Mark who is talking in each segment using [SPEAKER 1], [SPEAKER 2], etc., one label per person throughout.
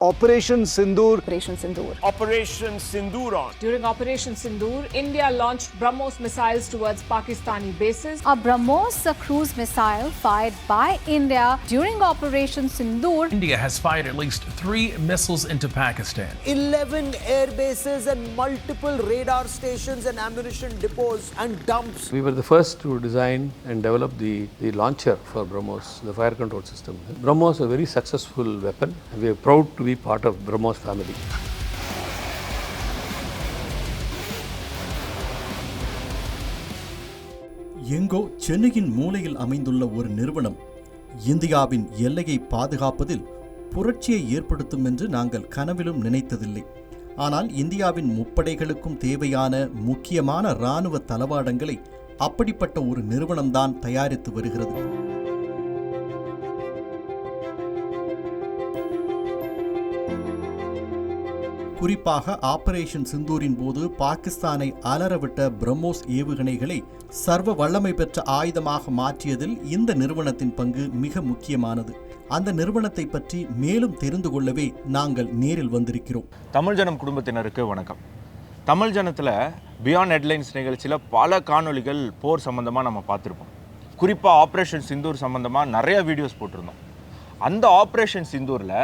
[SPEAKER 1] Operation Sindoor.
[SPEAKER 2] Operation Sindoor.
[SPEAKER 3] Operation Sindoor.
[SPEAKER 4] During Operation Sindoor, India launched Brahmos missiles towards Pakistani bases.
[SPEAKER 2] A Brahmos, a cruise missile fired by India during Operation Sindoor.
[SPEAKER 5] India has fired at least 3 missiles into Pakistan.
[SPEAKER 6] 11 air bases and multiple radar stations and ammunition depots and dumps.
[SPEAKER 7] We were the first to design and develop the launcher for Brahmos, the fire control system. Brahmos is a very successful weapon. We are proud to be part of Brahmos family.
[SPEAKER 8] எங்கோ சென்னையின் மூலையில் அமைந்துள்ள ஒரு நிறுவனம் இந்தியாவின் எல்லையை பாதுகாப்பதில் புரட்சியை ஏற்படுத்தும் என்று நாங்கள் கனவிலும் நினைத்ததில்லை. ஆனால் இந்தியாவின் முப்படைகளுக்கும் தேவையான முக்கியமான இராணுவ தளவாடங்களை அப்படிப்பட்ட ஒரு நிறுவனம்தான் தயாரித்து வருகிறது. குறிப்பாக ஆபரேஷன் சிந்தூரின் போது பாகிஸ்தானை அலறவிட்ட பிரம்மோஸ் ஏவுகணைகளை சர்வ வல்லமை பெற்ற ஆயுதமாக மாற்றியதில் இந்த நிறுவனத்தின் பங்கு மிக முக்கியமானது. அந்த நிறுவனத்தை பற்றி மேலும் தெரிந்து கொள்ளவே நாங்கள் நேரில் வந்திருக்கிறோம்.
[SPEAKER 3] தமிழ் ஜனம் குடும்பத்தினருக்கு வணக்கம். தமிழ் ஜனத்தில் பியாண்ட் ஹெட்லைன்ஸ் நிகழ்ச்சியில் பல காணொலிகள் போர் சம்மந்தமாக நம்ம பார்த்துருப்போம். குறிப்பாக ஆப்ரேஷன் சிந்தூர் சம்மந்தமாக நிறைய வீடியோஸ் போட்டிருந்தோம். அந்த ஆப்ரேஷன் சிந்தூரில்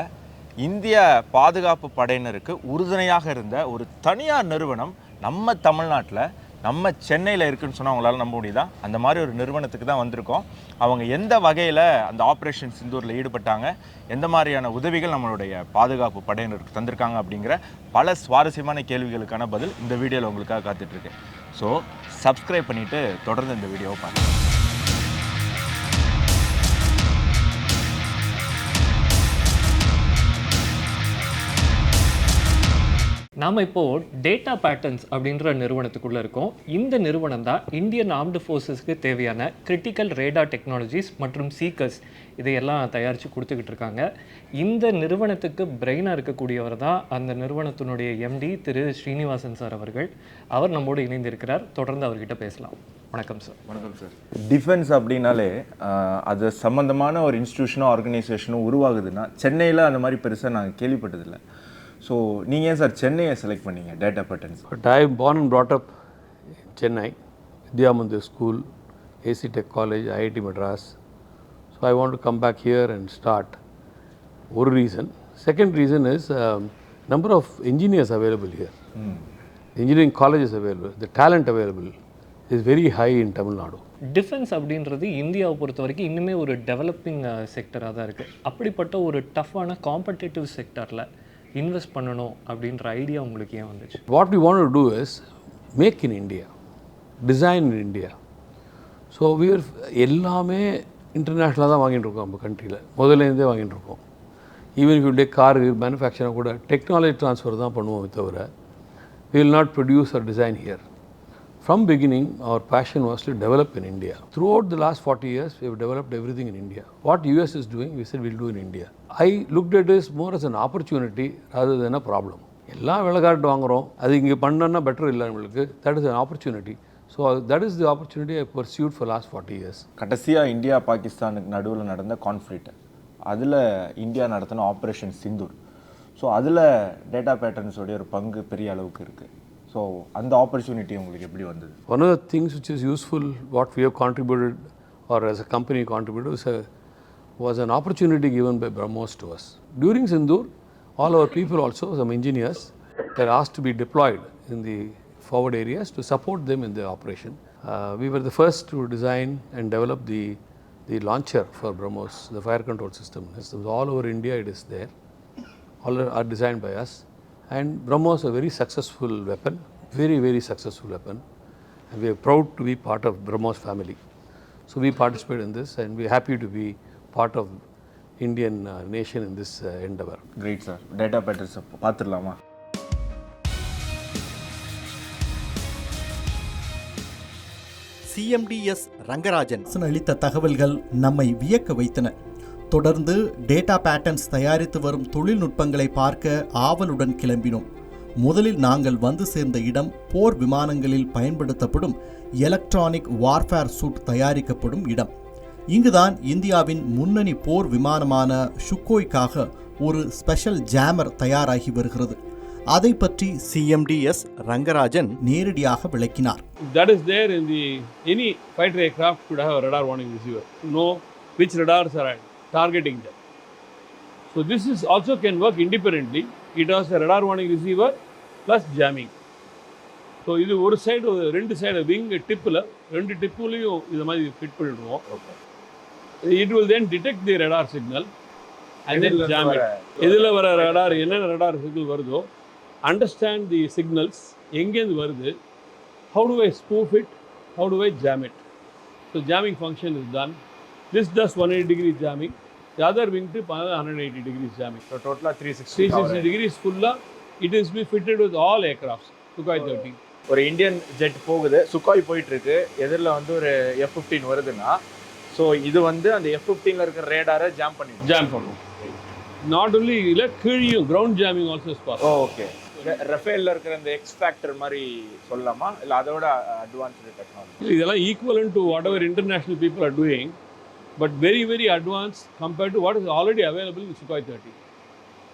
[SPEAKER 3] இந்திய பாதுகாப்பு படையினருக்கு உறுதுணையாக இருந்த ஒரு தனியார் நிறுவனம் நம்ம தமிழ்நாட்டில் நம்ம சென்னையில் இருக்குதுன்னு சொன்னால் அவங்களால நம்ப முடியுதா? அந்த மாதிரி ஒரு நிறுவனத்துக்கு தான் வந்திருக்கோம். அவங்க எந்த வகையில் அந்த ஆப்ரேஷன் சிந்தூரில் ஈடுபட்டாங்க, எந்த மாதிரியான உதவிகள் நம்மளுடைய பாதுகாப்பு படையினருக்கு தந்திருக்காங்க அப்படிங்கிற பல சுவாரஸ்யமான கேள்விகளுக்கான பதில் இந்த வீடியோவில் உங்களுக்காக காத்துட்ருக்கேன். ஸோ சப்ஸ்கிரைப் பண்ணிவிட்டு தொடர்ந்து இந்த வீடியோவை பாருங்கள்.
[SPEAKER 9] நாம் இப்போது டேட்டா பேட்டர்ன்ஸ் அப்படின்ற நிறுவனத்துக்குள்ளே இருக்கோம். இந்த நிறுவனம் தான் இந்தியன் ஆர்ம்டு ஃபோர்ஸஸ்க்கு தேவையான கிரிட்டிக்கல் ரேடார் டெக்னாலஜிஸ் மற்றும் சீக்கர்ஸ் இதையெல்லாம் தயாரித்து கொடுத்துக்கிட்டு இருக்காங்க. இந்த நிறுவனத்துக்கு பிரெயினாக இருக்கக்கூடியவர் தான் அந்த நிறுவனத்தினுடைய எம்டி திரு ஸ்ரீனிவாசன் சார் அவர்கள். அவர் நம்மோடு இணைந்திருக்கிறார். தொடர்ந்து அவர்கிட்ட பேசலாம். வணக்கம் சார்.
[SPEAKER 3] வணக்கம் சார். டிஃபென்ஸ் அப்படின்னாலே அது சம்மந்தமான ஒரு இன்ஸ்டிடியூஷனோ ஆர்கனைசேஷனோ உருவாகுதுன்னா சென்னையில் அந்த மாதிரி பெருசாக நாங்கள் கேள்விப்பட்டதில்லை. ஸோ நீங்கள் ஏன் சார் சென்னையை செலக்ட் பண்ணீங்க data patterns?
[SPEAKER 7] But I am born and brought up in Chennai, Vidya Mandir School, AC Tech College, IIT Madras. So I want to come back here and start. One reason. Second reason is number of engineers available here. Engineering colleges available. The talent available is very high in Tamil Nadu.
[SPEAKER 9] Defence அப்படின்றது இந்தியாவை பொறுத்த வரைக்கும் இன்னுமே ஒரு developing செக்டராக தான் இருக்குது. அப்படிப்பட்ட ஒரு டஃப்பான காம்படிட்டிவ் செக்டரில் இன்வெஸ்ட் பண்ணணும் அப்படின்ற ஐடியா உங்களுக்கு ஏன் வந்துச்சு?
[SPEAKER 7] What we want to do is make in India, design in India. So we are எல்லாமே இன்டர்நேஷ்னலாக தான் வாங்கிட்டு இருக்கோம். நம்ம கண்ட்ரியில் முதல்லேருந்தே வாங்கிட்டு இருக்கோம். Even if you take car manufacturing கூட டெக்னாலஜி ட்ரான்ஸ்ஃபர் தான் பண்ணுவோம் தவிர we will not produce or design here. From beginning, our passion was to develop in India. Throughout the last 40 years, we have developed everything in India. What US is doing, we said we'll do in India. I looked at this more as an opportunity rather than a problem. எல்லாம் விலகாட்டு வாங்குகிறோம், அது இங்கே பண்ணோன்னா better இல்லை நம்மளுக்கு. That is an opportunity. So that is the opportunity I pursued for last 40 years.
[SPEAKER 3] கடைசியாக India பாகிஸ்தானுக்கு நடுவில் நடந்த கான்ஃப்ளிக்ட், அதில் இந்தியா நடத்தின ஆப்ரேஷன் சிந்தூர். ஸோ அதில் டேட்டா பேட்டர்ன்ஸோடைய ஒரு பங்கு பெரிய அளவுக்கு இருக்குது. ஸோ அந்த ஆப்பர்ச்சுனிட்டி உங்களுக்கு எப்படி வந்தது?
[SPEAKER 7] One of the things which is useful, what we have contributed or as a company contributed was an opportunity given by Brahmos to us. During Sindoor, all our people also, some engineers, were asked to be deployed in the forward areas to support them in the operation. We were the first to design and develop the launcher for Brahmos, the fire control system. All over India it is there. All are designed by us. And Brahmos is a very successful weapon, very, very successful weapon. And we are proud to be part of Brahmos family. So we participate in this and we are happy to be part of Indian nation in this endeavor.
[SPEAKER 3] Great sir. Data patterns பார்த்துடலாமா?
[SPEAKER 8] CMDS Rangarajan அளித்த தகவல்கள் நம்மை வியக்க வைத்தன. தொடர்ந்து data patterns தயாரித்து வரும் தொழில்நுட்பங்களை பார்க்க ஆவலுடன் கிளம்பினோம். முதலில் நாங்கள் வந்து சேர்ந்த இடம் போர் விமானங்களில் பயன்படுத்தப்படும் எலக்ட்ரானிக் வார்ஃபேர் சூட் தயாரிக்கப்படும் இடம். இங்குதான் இந்தியாவின் முன்னணி போர் விமானமான சுக்கோய்க்காக ஒரு ஸ்பெஷல் ஜாமர் தயாராகி வருகிறது. அதை பற்றி சிஎம்டிஎஸ் ரங்கராஜன் நேரடியாக விளக்கினார்.
[SPEAKER 7] That is there in the any fighter aircraft should have a radar warning receiver to know which radars are targeting them. So this is also can work independently. It has a radar warning receiver plus jamming. So இது ஒரு side ரெண்டு side wing டிப்பில் ரெண்டு டிப்புலையும் இது மாதிரி fit பண்ணிடுவோம். It will then detect the radar signal and then jam it. இதில் வர ரடார் என்னென்ன ரடார் சிக்னல் வருதோ understand the signals எங்கேருந்து வருது, how do I spoof it, how do I jam it. So jamming function is done. This does 180 degrees jamming. The other wing tip another 180 degrees jamming.
[SPEAKER 3] So total 360
[SPEAKER 7] degrees full. It is be fitted with all aircrafts. Sukhoi 30.
[SPEAKER 3] ஒரு Indian jet போகுது, சுக்காய் போயிட்டு இருக்கு, எதிரில் வந்து ஒரு F-15 வருதுன்னா, so இது வந்து அந்த F-15ல இருக்கிற ரேடாரை ஜாம் பண்ணும்.
[SPEAKER 7] நாட் ஒன்லி இல்லை, கீழியும் ground jamming also is possible.
[SPEAKER 3] Okay. ரஃபேலில் இருக்கிற அந்த எக்ஸ் ஃபேக்டர் மாதிரி சொல்லலாமா, இல்லை அதோட அட்வான்ஸ்டு டெக்னாலஜி?
[SPEAKER 7] இதெல்லாம் equivalent to whatever international people are doing, but very very advance compared to what is already available in Sukhoi 30.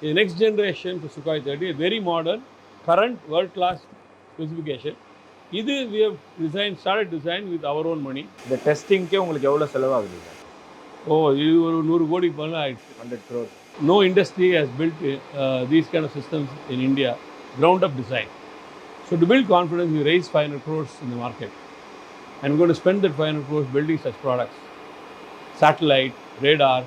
[SPEAKER 7] The next generation for Sukhoi 30 is very modern, current, world-class specification. இது we have started design with our own money.
[SPEAKER 3] இந்த டெஸ்டிங்க்கே உங்களுக்கு எவ்வளோ செலவாகுது?
[SPEAKER 7] இது ஒரு 100 கோடி பண்ண ஆயிடுச்சு.
[SPEAKER 3] 100 crore.
[SPEAKER 7] No industry has built these kind of systems in India, ground up design. So to build confidence, we raise 500 crores in the market. And we're going to spend that 500 crores building such products. Satellite, radar,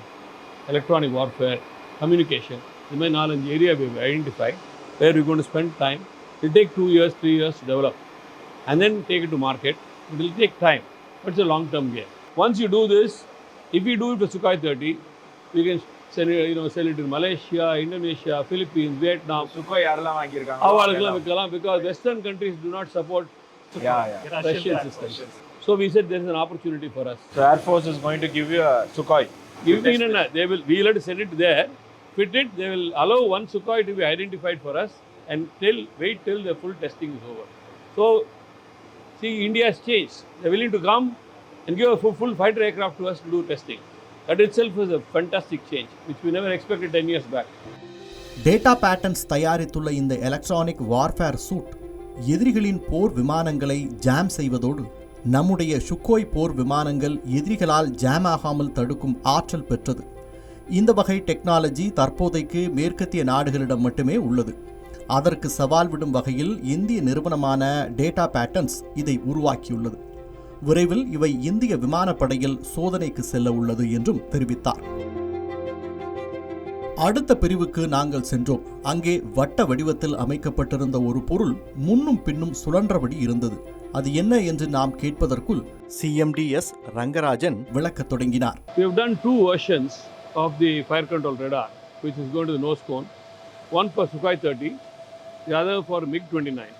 [SPEAKER 7] electronic warfare, communication. In my knowledge area we have identified where we're going to spend time. It will take 2 years, 3 years to develop and then take it to market. It will take time, but it's a long-term game. Once you do this, if we do it for Sukhoi 30, we can sell it in Malaysia, Indonesia, Philippines, Vietnam.
[SPEAKER 3] Sukhoi யாரெல்லாம் வாங்கியிருக்காங்க?
[SPEAKER 7] அவங்களுக்கெல்லாம் விற்கலாம், because Western countries do not support Russian systems. So we said there is an opportunity for us.
[SPEAKER 3] So Air Force is going to give you a Sukhoi.
[SPEAKER 7] We will send it there, fit it. They will allow one Sukhoi to be identified for us and wait till the full testing is over. So see, India has changed. They are willing to come and give a full fighter aircraft to us to do testing. That itself is a fantastic change, which we never expected 10 years back.
[SPEAKER 8] Data patterns தயாரித்துள்ள இந்த electronic warfare suit எதிரிகளின் போர் விமானங்களை jam செய்வதோடு நம்முடைய Sukhoi போர் விமானங்கள் எதிரிகளால் jam ஆகாமல் தடுக்கும் ஆற்றல் பெற்றது. இந்த வகை டெக்னாலஜி தற்போதைக்கு மேற்கத்திய நாடுகளிடம் மட்டுமே உள்ளது. அதற்கு சவால் விடும் வகையில் இந்திய நிறுவனமான டேட்டா பேட்டர்ன்ஸ் இதை உருவாக்கியுள்ளது. விரைவில் இவை இந்திய விமானப்படையில் சோதனைக்கு செல்ல உள்ளது என்றும் தெரிவித்தார். அடுத்த பிரிவுக்கு நாங்கள் சென்றோம். அங்கே வட்ட வடிவத்தில் அமைக்கப்பட்டிருந்த ஒரு பொருள் முன்னும் பின்னும் சுழன்றபடி இருந்தது. அது என்ன என்று நாம் கேட்பதற்குள் சிஎம்டிஎஸ் ரங்கராஜன் விளக்கத் தொடங்கினார்.
[SPEAKER 7] We have done 2 versions of the fire control radar, which is going to the nose cone. One for Sukhoi 30, the other for MiG-29.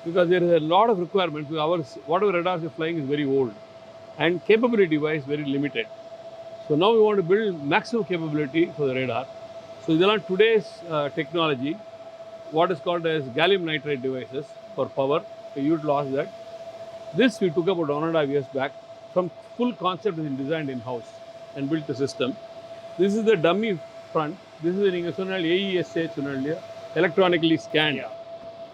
[SPEAKER 7] Because there is a lot of requirements. Whatever radars are flying is very old and capability-wise very limited. So now we want to build maximum capability for the radar. So these are today's technology, what is called as gallium nitride devices for power. You lost that. This we took about 1.5 years back. From full concept is designed in-house and built the system. This is the dummy front. This is the electronically scanned. Yeah.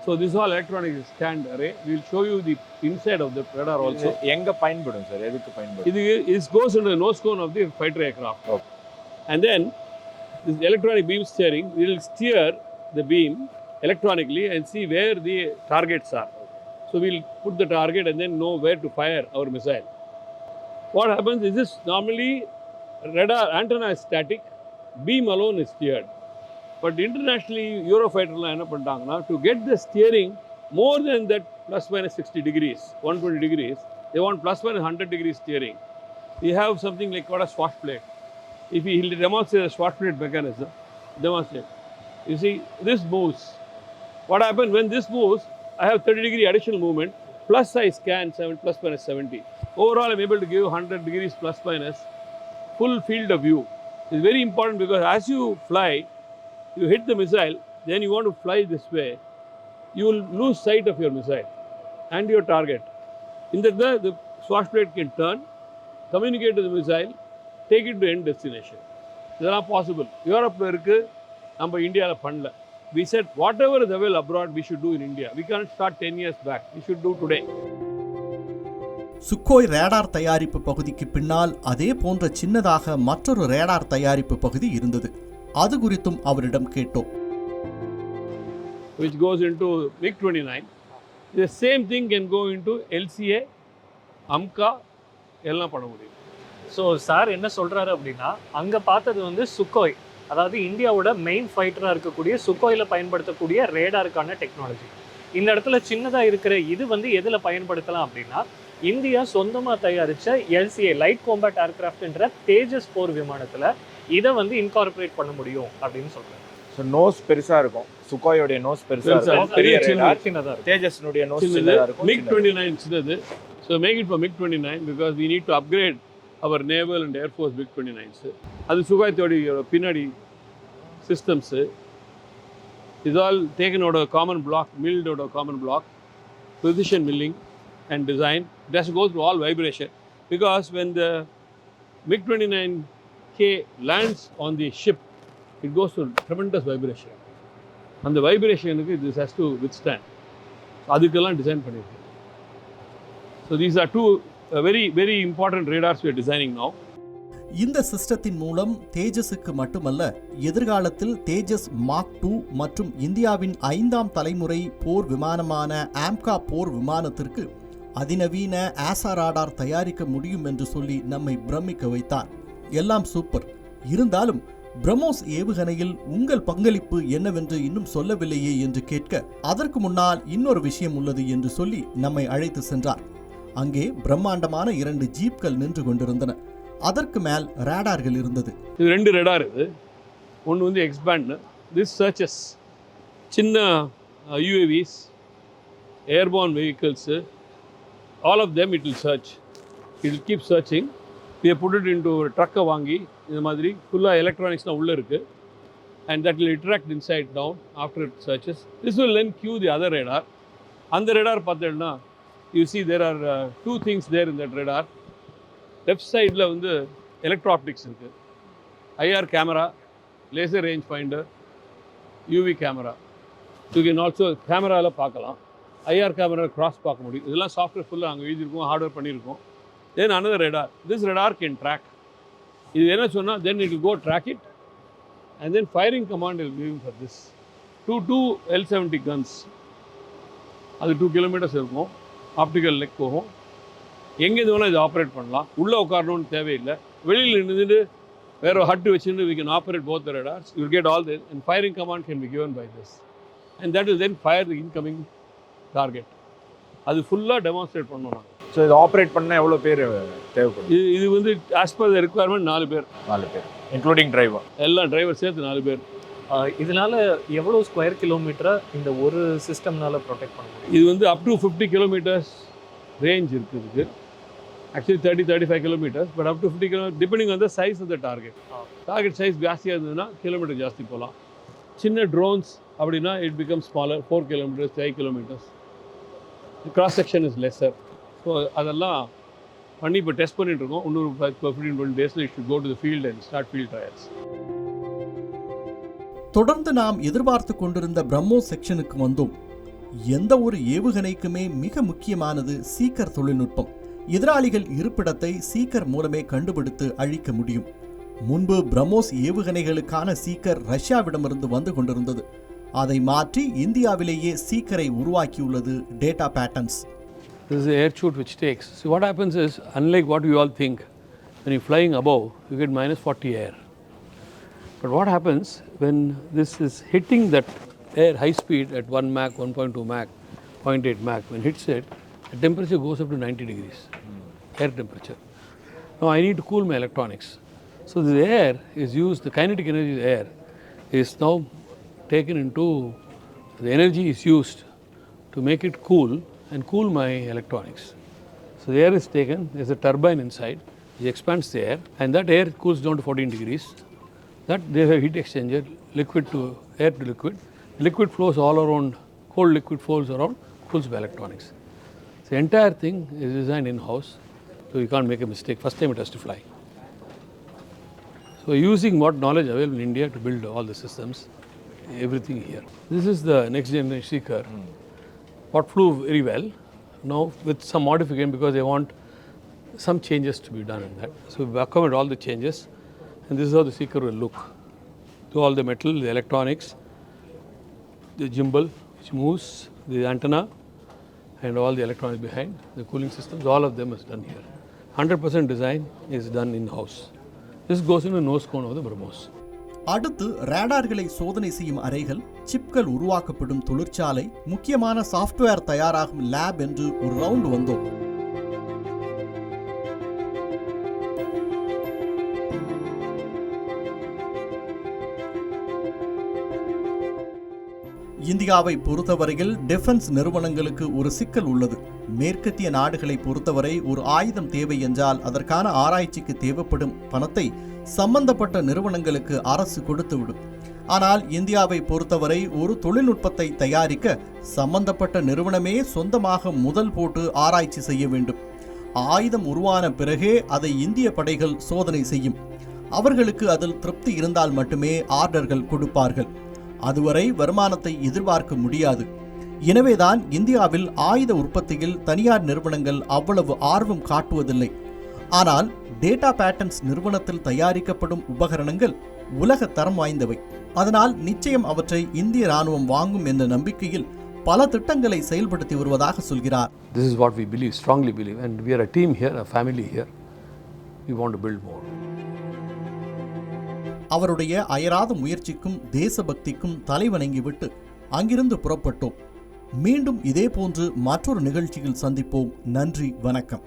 [SPEAKER 7] So this is all electronically scanned array. We will show you the inside of the radar also.
[SPEAKER 3] எங்க பயன்படும் sir? எதுக்கு பயன்படும்?
[SPEAKER 7] It goes into the nose cone of the fighter aircraft.
[SPEAKER 3] Okay.
[SPEAKER 7] And then this electronic beam steering will steer the beam electronically and see where the targets are. So we'll put the target and then know where to fire our missile. What happens is this: normally radar antenna is static, beam alone is steered. But internationally, Eurofighter என்ன பண்ணிட்டாங்கன்னா, to get the steering more than that plus minus 60 degrees, 120 degrees, they want plus minus 100 degrees steering. We have something like called a swash plate. If he demonstrates a swash plate mechanism, demonstrate. You see, this moves. What happens when this moves? I have 30 degree additional movement, plus I scan 7 plus minus 70. Overall, I'm able to give 100 degrees plus minus full field of view. It's very important because as you fly, you hit the missile, then you want to fly this way, you will lose sight of your missile and your target. In that the swash plate can turn, communicate to the missile, take it to end destination. இதெல்லாம் possible. யூரோப்பில் இருக்குது, நம்ம இந்தியாவில் பண்ணல. We said whatever is available abroad we should do in India. We can't start 10 years back. We should do today.
[SPEAKER 8] Sukhoi radar தயாரிப்பு பகுதிக்கு பின்னால் அதே போன்ற சின்னதாக மற்றொரு ரேடார் தயாரிப்பு பகுதி இருந்தது. அது குறித்தும் அவரிடம் கேட்டோம்.
[SPEAKER 7] Which goes into MiG-29. The same thing can go into LCA, AMCA எல்லாம் பண்ண முடியும்.
[SPEAKER 9] ஸோ சார் என்ன சொல்கிறாரு அப்படின்னா, அங்கே பார்த்தது வந்து சுக்கோய், அதாவது இந்தியாவோட மெயின் ஃபைட்டராக இருக்கக்கூடிய சுக்கோயில் பயன்படுத்தக்கூடிய ரேடாருக்கான டெக்னாலஜி. இந்த இடத்துல சின்னதாக இருக்கிற இது வந்து எதில் பயன்படுத்தலாம் அப்படின்னா, இந்தியா சொந்தமாக தயாரித்த எல்சிஏ லைட் காம்பேட் ஏர்கிராஃப்ட்ன்ற தேஜஸ் போர் விமானத்தில் இதை வந்து இன்கார்பரேட் பண்ண முடியும் அப்படின்னு சொல்கிறாங்க.
[SPEAKER 3] ஸோ நோஸ் பெருசாக இருக்கும், சுக்கோயோடைய நோஸ் பெருசாக இருக்கும், பெரிய ரேடார்
[SPEAKER 9] சின்னதாக இருக்கும்,
[SPEAKER 3] தேஜஸ்னுடைய நோஸ் சின்னதாக இருக்கும்.
[SPEAKER 7] MiG-29 சின்னது. So make it for MiG-29 because we need to upgrade our naval and air force MiG-29s. அது சுகாயத்தோடைய பின்னாடி systems is all taken out of common block, milled out of common block, precision milling and design. It has to go through all vibration because when the MiG-29K lands on the ship, it goes through tremendous vibration. And the vibration this has to withstand. So அதுக்கெல்லாம் design பண்ணியிருக்கு. So these are two very very important radars we are designing now.
[SPEAKER 8] இந்த சிஸ்டத்தின் மூலம் தேஜஸுக்கு மட்டுமல்ல, எதிர்காலத்தில் தேஜஸ் mark 2 மற்றும் இந்தியாவின் 5ஆம் தலைமுறை போர் விமானமான ஆம்கா போர் விமானத்திற்கு அதிநவீன ஆசா ராடார் தயாரிக்க முடியும் என்று சொல்லி நம்மை பிரமிக்க வைத்தார். எல்லாம் சூப்பர். இருந்தாலும் பிரம்மோஸ் ஏவுகணையில் உங்கள் பங்களிப்பு என்னவென்று இன்னும் சொல்லவில்லையே என்று கேட்க, அதற்கு முன்னால் இன்னொரு விஷயம் உள்ளது என்று சொல்லி நம்மை அழைத்து சென்றார். அங்கே பிரம்மாண்டமான 2 ஜீப்கள் நின்று கொண்டிருந்தன. அதற்கு மேல் ரேடார்கள் இருந்தது.
[SPEAKER 7] இது 2 ரேடார். இது ஒன்று வந்து எக்ஸ்பேண்ட், திஸ் சர்ச்சஸ் சின்ன UAVs, airborne vehicles, all of them it will search. It will keep searching. We have put it into ஒரு ட்ரக்கை வாங்கி இந்த மாதிரி ஃபுல்லாக எலக்ட்ரானிக்ஸ்லாம் உள்ளே இருக்குது. And that will interact inside down after it searches. This will then cue the other radar. அந்த radar பார்த்தேன்னா you see there are 2 things there in that radar. Left சைடில் வந்து எலக்ட்ரோ ஆப்டிக்ஸ் இருக்குது, IR camera, laser range finder, UV camera. You can also கேமராவில் பார்க்கலாம், IR camera cross பார்க்க முடியும். இதெல்லாம் சாஃப்ட்வேர் ஃபுல்லாக அங்கே எழுதியிருக்கோம், ஹார்ட்வேர் பண்ணியிருக்கோம். தென் another radar. This radar can track. இது என்ன சொன்னால் then it will go track it and then firing command will be given for this. 2 L70 guns. அது 2 kilometers இருக்கும், ஆப்டிக்கல் லெக் போகும். எங்கேருந்து வேணால் இது ஆப்ரேட் பண்ணலாம், உள்ளே உட்காரணும்னு தேவையில்லை. வெளியில் நின்றுட்டு வேறு ஹட்டு வச்சுட்டு we can operate both the radars. You will get all this and firing command can be given by this. And that will then fire the incoming target. அது ஃபுல்லாக டெமான்ஸ்ட்ரேட் பண்ணணும்.
[SPEAKER 3] ஸோ இது ஆப்ரேட் பண்ண எவ்வளோ பேர் தேவைப்படும்?
[SPEAKER 7] இது வந்து ஆஸ் பர் த ரெக்குவயர்மெண்ட் 4 பேர்.
[SPEAKER 3] 4 பேர் இன்க்ளூடிங் டிரைவர்.
[SPEAKER 7] எல்லாம் டிரைவர் சேர்த்து 4 பேர்.
[SPEAKER 9] இதனால எவ்வளோ ஸ்கொயர் கிலோமீட்டரை இந்த ஒரு சிஸ்டம்னால ப்ரொடெக்ட் பண்ண முடியும்?
[SPEAKER 7] இது வந்து அப் டு 50 kilometers ரேஞ்ச் இருக்குது. Actually 30-35 kilometers, but up to 50 kilometers depending on the size of the target. Target size ஜாஸ்தியாக இருந்ததுன்னா கிலோமீட்டர் ஜாஸ்தி போகலாம். சின்ன ட்ரோன்ஸ் அப்படின்னா it becomes smaller, 4 kilometers, 5 kilometers. The cross section is lesser. So அதெல்லாம் பண்ணி இப்போ டெஸ்ட் பண்ணிட்டு இருக்கோம். இன்னொரு 15-20 days it should go to the field and start field trials.
[SPEAKER 8] தொடர்ந்து நாம் எதிர்பார்த்து கொண்டிருந்த பிரம்மோஸ் செக்ஷனுக்கு வந்தோம். எந்த ஒரு ஏவுகணைக்குமே மிக முக்கியமானது சீக்கர் தொழில்நுட்பம். எதிராளிகள் இருப்பிடத்தை சீக்கர் மூலமே கண்டுபிடித்து அழிக்க முடியும். முன்பு பிரம்மோஸ் ஏவுகணைகளுக்கான சீக்கர் ரஷ்யாவிடமிருந்து வந்து கொண்டிருந்தது. அதை மாற்றி இந்தியாவிலேயே சீக்கரை உருவாக்கியுள்ளது data patterns.
[SPEAKER 7] This is the air chute which takes. So what happens is, unlike what we all think, when you're flying above, you get -40 air. But what happens when this is hitting that air high speed at 1 Mach, 1.2 Mach, 0.8 Mach, when hits it, the temperature goes up to 90 degrees, air temperature. Now I need to cool my electronics. So the air is used, the kinetic energy of the air is now taken into, the energy is used to make it cool and cool my electronics. So the air is taken, there's a turbine inside, which expands the air, and that air cools down to 14 degrees. That there's a heat exchanger, liquid to air to liquid. Liquid flows all around, cold liquid flows around, cools my electronics. The entire thing is designed in-house, so you can't make a mistake. First time it has to fly. So So using what knowledge available in India to build all the systems, everything here. This is the next generation seeker. What flew very well, now with some modification because they want some changes to be done in that. So we accommodate all the changes, and this is how the seeker will look. To all the metal, the electronics, the gimbal which moves, the antenna, and all the electronics behind, the cooling systems, all of them is done here. 100% design is done in-house. This goes in the nose cone of the Brahmos.
[SPEAKER 8] அடுத்து ரேடார்களை சோதனை செய்யும் அறைகள், சிப்கள் உருவாக்கப்படும் தொழிற்சாலை, முக்கியமான software தயாராகும் lab என்று ஒரு ரவுண்ட் வந்தோம். இந்தியாவை பொறுத்தவரையில் டிஃபென்ஸ் நிறுவனங்களுக்கு ஒரு சிக்கல் உள்ளது. மேற்கத்திய நாடுகளை பொறுத்தவரை ஒரு ஆயுதம் தேவை என்றால் அதற்கான ஆராய்ச்சிக்கு தேவைப்படும் பணத்தை சம்பந்தப்பட்ட நிறுவனங்களுக்கு அரசு கொடுத்துவிடும். ஆனால் இந்தியாவை பொறுத்தவரை ஒரு தொழில்நுட்பத்தை தயாரிக்க சம்பந்தப்பட்ட நிறுவனமே சொந்தமாக முதல் போட்டு ஆராய்ச்சி செய்ய வேண்டும். ஆயுதம் உருவான பிறகே அதை இந்திய படைகள் சோதனை செய்யும். அவர்களுக்கு அதில் திருப்தி இருந்தால் மட்டுமே ஆர்டர்கள் கொடுப்பார்கள். அதுவரை வருமானத்தை எதிர்பார்க்க முடியாது. எனவேதான் இந்தியாவில் ஆயுத உற்பத்தியில் தனியார் நிறுவனங்கள் அவ்வளவு ஆர்வம் காட்டுவதில்லை. ஆனால் டேட்டா பேட்டன்ஸ் நிறுவனத்தில் தயாரிக்கப்படும் உபகரணங்கள் உலக தரம் வாய்ந்தவை. அதனால் நிச்சயம் அவற்றை இந்திய ராணுவம் வாங்கும் என்ற நம்பிக்கையில் பல திட்டங்களை செயல்படுத்தி வருவதாக சொல்கிறார்.
[SPEAKER 7] This is what we believe, strongly believe, and we are a team here, a family here. We want to build more.
[SPEAKER 8] அவருடைய அயராத முயற்சிக்கும் தேசபக்திக்கும் தலைவணங்கிவிட்டு அங்கிருந்து புறப்பட்டோம். மீண்டும் இதே போன்று மற்றொரு நிகழ்ச்சியில் சந்திப்போம். நன்றி, வணக்கம்.